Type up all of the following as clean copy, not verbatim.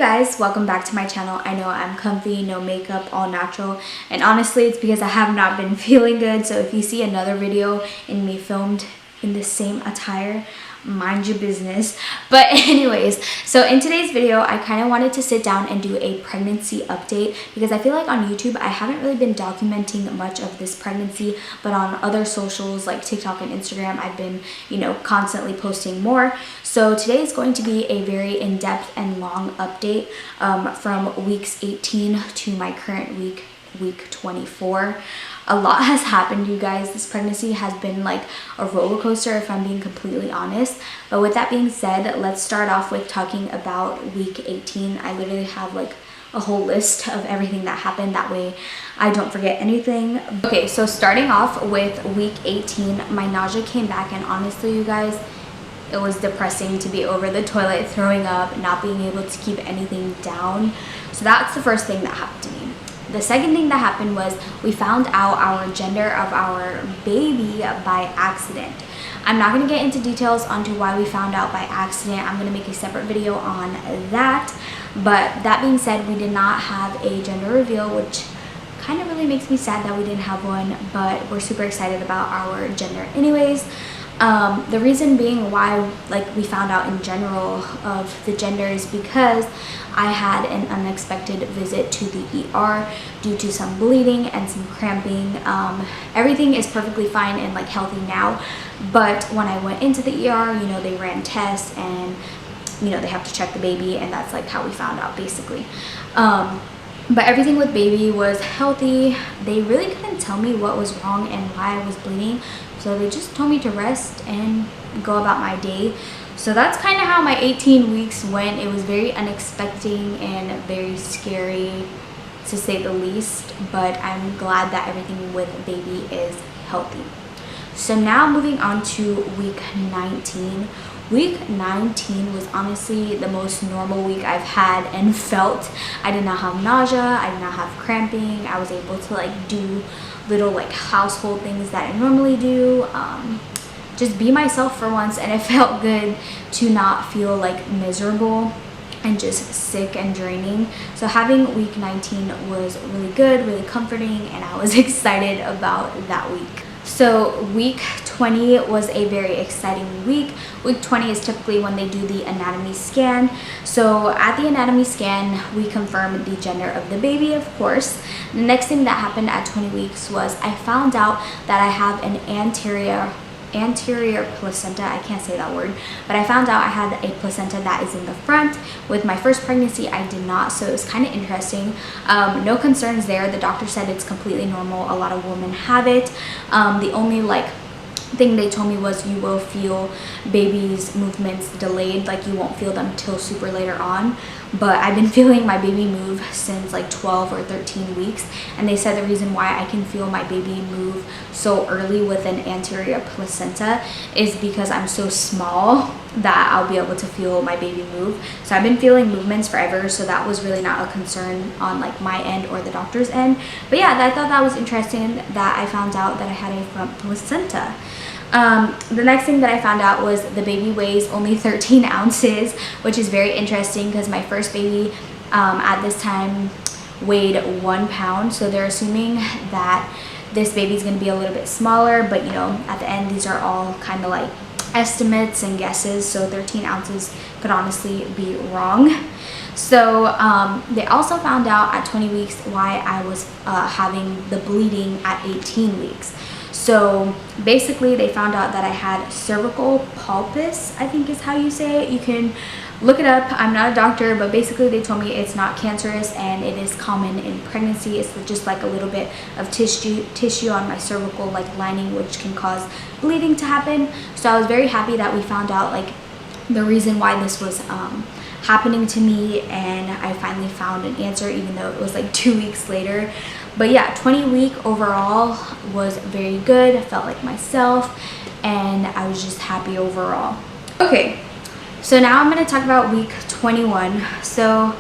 Guys, welcome back to my channel. I know I'm comfy, no makeup, all natural, and honestly it's because I have not been feeling good. So if you see another video in me filmed in the same attire, mind your business. But anyways, so in today's video I kind of wanted to sit down and do a pregnancy update because I feel like on YouTube I haven't really been documenting much of this pregnancy, but on other socials like TikTok and Instagram I've been, constantly posting more. So today is going to be a very in-depth and long update from weeks 18 to my current week 24. A lot has happened, you guys. This pregnancy has been like a roller coaster, if I'm being completely honest. But with that being said, let's start off with talking about week 18. I literally have like a whole list of everything that happened, that way I don't forget anything. Okay, so starting off with week 18, my nausea came back, and honestly you guys, it was depressing to be over the toilet, throwing up, not being able to keep anything down. So that's the first thing that happened to me. The second thing that happened was we found out our gender of our baby by accident. I'm not going to get into details onto why we found out by accident. I'm going to make a separate video on that. But that being said, we did not have a gender reveal, which kind of really makes me sad that we didn't have one, but we're super excited about our gender anyways. The reason being why we found out in general of the gender is because I had an unexpected visit to the ER due to some bleeding and some cramping. Everything is perfectly fine and healthy now, but when I went into the ER, they ran tests and they have to check the baby, and that's how we found out basically. But everything with baby was healthy. They really couldn't tell me what was wrong and why I was bleeding. So they just told me to rest and go about my day. So that's kind of how my 18 weeks went. It was very unexpected and very scary to say the least. But I'm glad that everything with baby is healthy. So now moving on to week 19. Week 19 was honestly the most normal week I've had and felt. I did not have nausea, I did not have cramping. I was able to do little household things that I normally do. Just be myself for once, and it felt good to not feel miserable and just sick and draining. So having week 19 was really good, really comforting, and I was excited about that week. So week 20 was a very exciting week. Week 20 is typically when they do the anatomy scan. So at the anatomy scan, we confirmed the gender of the baby, of course. The next thing that happened at 20 weeks was I found out that I have an anterior placenta. I can't say that word, but I found out I had a placenta that is in the front. With my first pregnancy I did not, so it was kind of interesting. No concerns there. The doctor said it's completely normal. A lot of women have it. The only thing they told me was you will feel baby's movements delayed, you won't feel them till super later on. But I've been feeling my baby move since 12 or 13 weeks, and they said the reason why I can feel my baby move so early with an anterior placenta is because I'm so small that I'll be able to feel my baby move. So I've been feeling movements forever, so that was really not a concern on my end or the doctor's end. But yeah, I thought that was interesting that I found out that I had a front placenta. The next thing that I found out was the baby weighs only 13 ounces, which is very interesting because my first baby at this time weighed 1 pound. So they're assuming that this baby is going to be a little bit smaller, but at the end these are all kind of estimates and guesses, so 13 ounces could honestly be wrong. So they also found out at 20 weeks why I was having the bleeding at 18 weeks. So basically they found out that I had cervical polypus, I think is how you say it. You can look it up. I'm not a doctor, but basically they told me it's not cancerous and it is common in pregnancy. It's just a little bit of tissue on my cervical lining, which can cause bleeding to happen. So I was very happy that we found out the reason why this was happening to me, and I finally found an answer, even though it was 2 weeks later. But yeah, 20 week overall was very good. I felt like myself, and I was just happy overall. Okay, so now I'm going to talk about week 21. So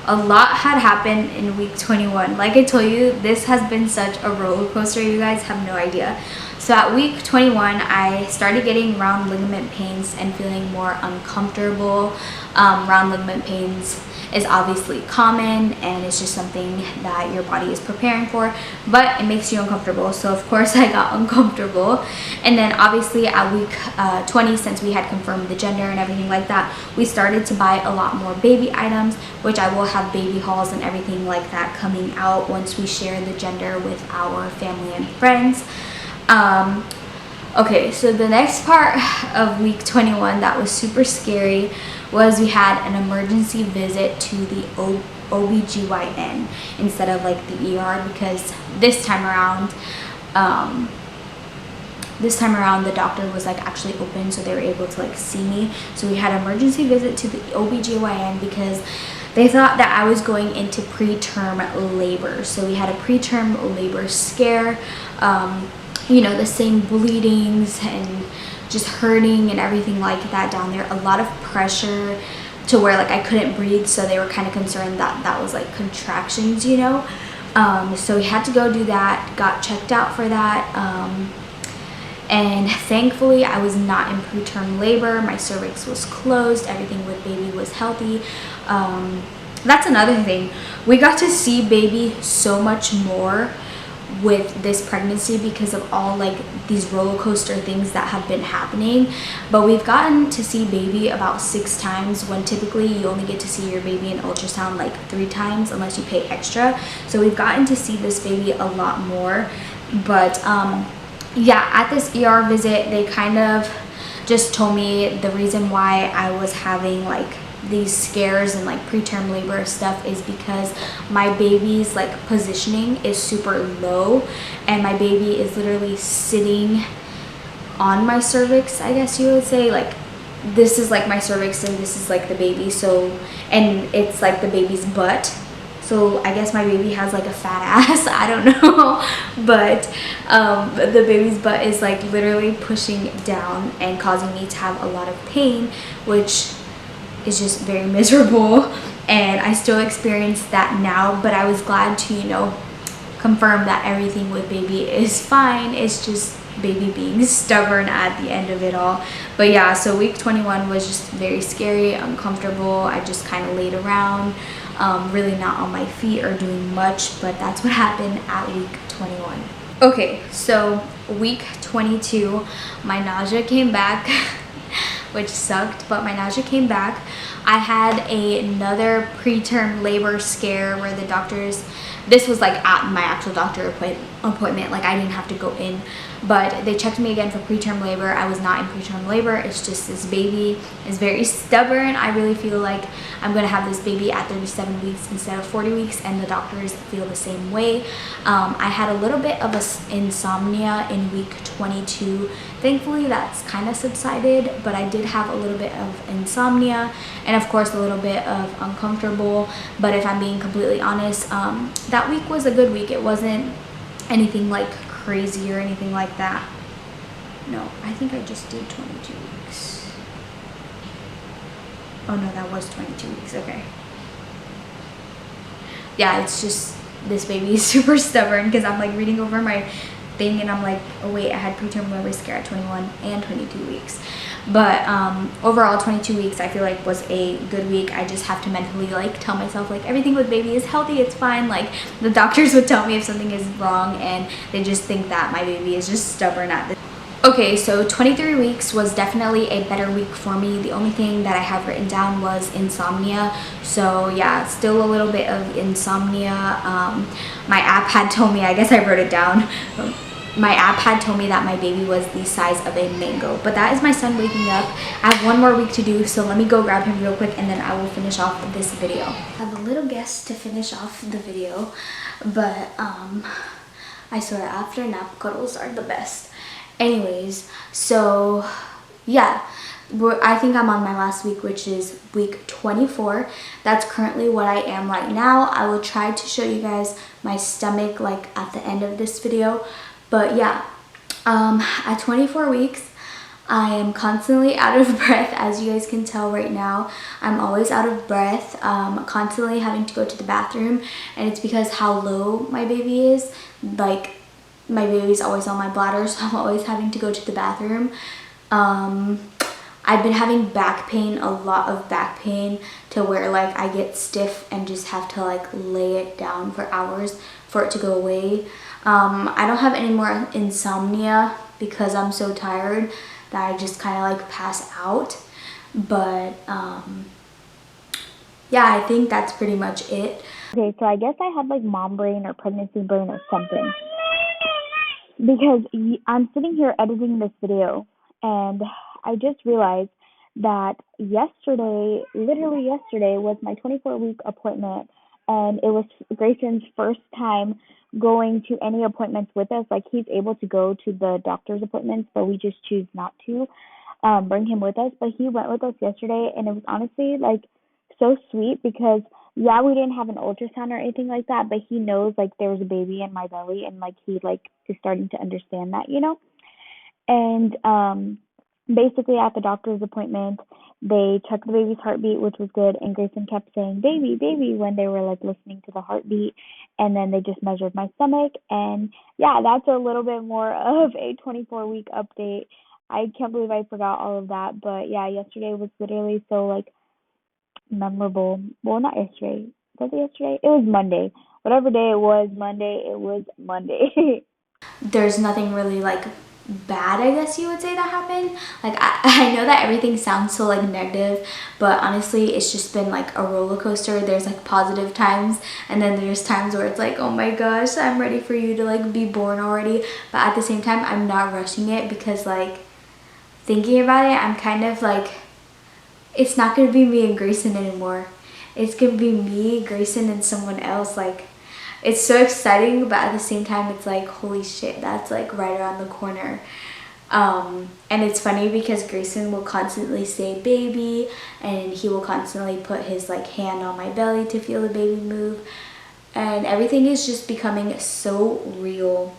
a lot had happened in week 21. Like I told you, this has been such a roller coaster. You guys have no idea. So at week 21, I started getting round ligament pains and feeling more uncomfortable. Round ligament pains is obviously common, and it's just something that your body is preparing for, but it makes you uncomfortable. So of course I got uncomfortable. And then obviously at week 20, since we had confirmed the gender and everything like that, we started to buy a lot more baby items, which I will have baby hauls and everything like that coming out once we share the gender with our family and friends. Okay, so the next part of week 21 that was super scary was we had an emergency visit to the OBGYN instead of like the ER, because this time around the doctor was like actually open, so they were able to like see me. So we had an emergency visit to the OBGYN because they thought that I was going into preterm labor. So we had a preterm labor scare. You know, the same bleedings and just hurting and everything like that down there. A lot of pressure to where like I couldn't breathe, so they were kind of concerned that that was like contractions, you know. So we had to go do that, got checked out for that. And thankfully I was not in preterm labor. My cervix was closed, everything with baby was healthy. That's another thing. We got to see baby so much more with this pregnancy because of all like these roller coaster things that have been happening. But we've gotten to see baby about 6 times, when typically you only get to see your baby in ultrasound like 3 times unless you pay extra. So we've gotten to see this baby a lot more. But yeah, at this ER visit they kind of just told me the reason why I was having like these scares and like preterm labor stuff is because my baby's like positioning is super low, and my baby is literally sitting on my cervix, I guess you would say. Like this is like my cervix and this is like the baby, so, and it's like the baby's butt. So I guess my baby has like a fat ass, I don't know. But the baby's butt is like literally pushing down and causing me to have a lot of pain, which is just very miserable. And I still experience that now, but I was glad to, you know, confirm that everything with baby is fine. It's just baby being stubborn at the end of it all. But yeah, so week 21 was just very scary, uncomfortable. I just kind of laid around, really not on my feet or doing much, but that's what happened at week 21. Okay, so week 22, my nausea came back which sucked, but my nausea came back. I had another preterm labor scare where the doctors, this was like at my actual doctor appointment, like I didn't have to go in, but they checked me again for preterm labor. I was not in preterm labor. It's just this baby is very stubborn. I really feel like I'm gonna have this baby at 37 weeks instead of 40 weeks, and the doctors feel the same way. I had a little bit of insomnia in week 22. Thankfully that's kind of subsided, but I did have a little bit of insomnia and of course a little bit of uncomfortable. But if I'm being completely honest, that week was a good week. It wasn't anything like crazy or anything like that. No, I think I just did 22 weeks. Oh no, that was 22 weeks. Okay. Yeah, it's just this baby is super stubborn because I'm like reading over my thing and I'm like, oh wait, I had preterm labor scare at 21 and 22 weeks. But overall 22 weeks I feel like was a good week. I just have to mentally like tell myself like everything with baby is healthy, it's fine. Like the doctors would tell me if something is wrong and they just think that my baby is just stubborn at this. Okay, so 23 weeks was definitely a better week for me. The only thing that I have written down was insomnia. So yeah, still a little bit of insomnia. My app had told me, I guess I wrote it down. My app had told me that my baby was the size of a mango, but that is my son waking up. I have one more week to do, so let me go grab him real quick and then I will finish off this video. I have a little guest to finish off the video, but I swear after nap cuddles are the best. Anyways, so yeah, I think I'm on my last week, which is week 24. That's currently what I am right now. I will try to show you guys my stomach like at the end of this video. But yeah, at 24 weeks, I am constantly out of breath. As you guys can tell right now, I'm always out of breath, constantly having to go to the bathroom. And it's because how low my baby is. Like, my baby's always on my bladder, so I'm always having to go to the bathroom. I've been having back pain, a lot of back pain, to where like I get stiff and just have to like lay it down for hours for it to go away. I don't have any more insomnia because I'm so tired that I just kind of like pass out. But yeah, I think that's pretty much it. Okay, so I guess I had like mom brain or pregnancy brain or something, because I'm sitting here editing this video and I just realized that yesterday, literally yesterday, was my 24-week appointment, and it was Grayson's first time going to any appointments with us. Like, he's able to go to the doctor's appointments, but we just choose not to bring him with us. But he went with us yesterday, and it was honestly like so sweet because yeah, we didn't have an ultrasound or anything like that, but he knows like there was a baby in my belly, and like he like is starting to understand that, you know. And basically at the doctor's appointment, they checked the baby's heartbeat, which was good, and Grayson kept saying baby, baby when they were like listening to the heartbeat. And then they just measured my stomach, and yeah, that's a little bit more of a 24-week update. I can't believe I forgot all of that, but yeah, yesterday was literally so like memorable. Well, not yesterday. Was it yesterday? It was Monday. Whatever day it was, Monday, it was Monday. There's nothing really like bad, I guess you would say, that happened. Like I know that everything sounds so like negative, but honestly it's just been like a roller coaster. There's like positive times, and then there's times where it's like, oh my gosh, I'm ready for you to like be born already. But at the same time, I'm not rushing it, because like thinking about it, I'm kind of like, it's not gonna be me and Grayson anymore. It's gonna be me, Grayson, and someone else. Like, it's so exciting, but at the same time it's like, holy shit, that's like right around the corner. And it's funny because Grayson will constantly say baby, and he will constantly put his like hand on my belly to feel the baby move, and everything is just becoming so real.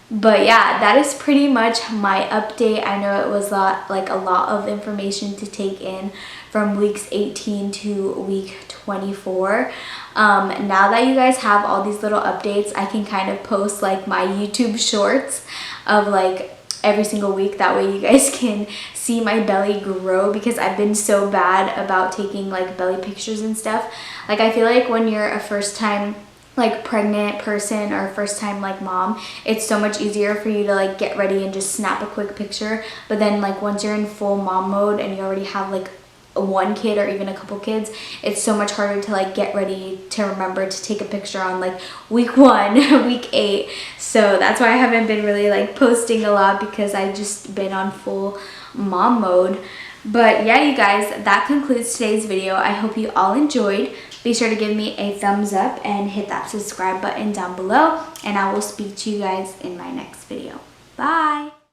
But yeah, that is pretty much my update. I know it was a lot of information to take in from weeks 18 to week 24. Now that you guys have all these little updates, I can kind of post like my YouTube shorts of like every single week. That way you guys can see my belly grow, because I've been so bad about taking like belly pictures and stuff. Like, I feel like when you're a first time like pregnant person or first time like mom, it's so much easier for you to like get ready and just snap a quick picture. But then like once you're in full mom mode and you already have like one kid or even a couple kids, it's so much harder to like get ready to remember to take a picture on like week 1 week 8. So that's why I haven't been really like posting a lot, because I just been on full mom mode. But yeah, you guys, that concludes today's video. I hope you all enjoyed. Be sure to give me a thumbs up and hit that subscribe button down below, and I will speak to you guys in my next video. Bye!